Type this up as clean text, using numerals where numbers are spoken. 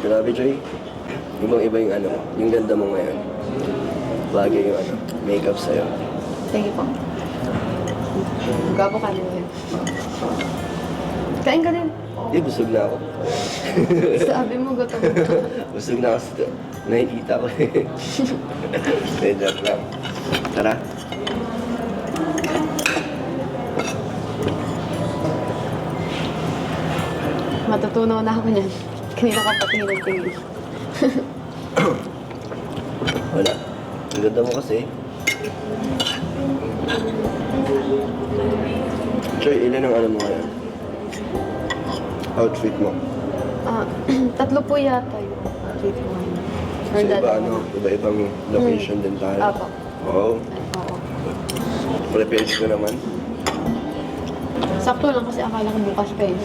Grabe, Joy. Ibang-iba yung ano, yung ganda mo ngayon. Bagay yung ano, makeup sa'yo. Sige po. Gwapo ka din. Kain ka din. Busog na ako. Sabi mo, gutom ka. Busog na ako sa nakikita ko joke lang. Tara. Matutunaw na ako niyan. Kanina ka pati tingin. Wala. Ang ganda mo kasi. Joy, ilan ang ano mo ngayon? Outfit mo? Tatlo po yata yung outfit ko ngayon. Or Sa iba, dalawa. ano, iba-ibang location din tayo. Apo. Oo. Oo. Prepared ko naman. Sakto lang kasi akala ko bukas kayo.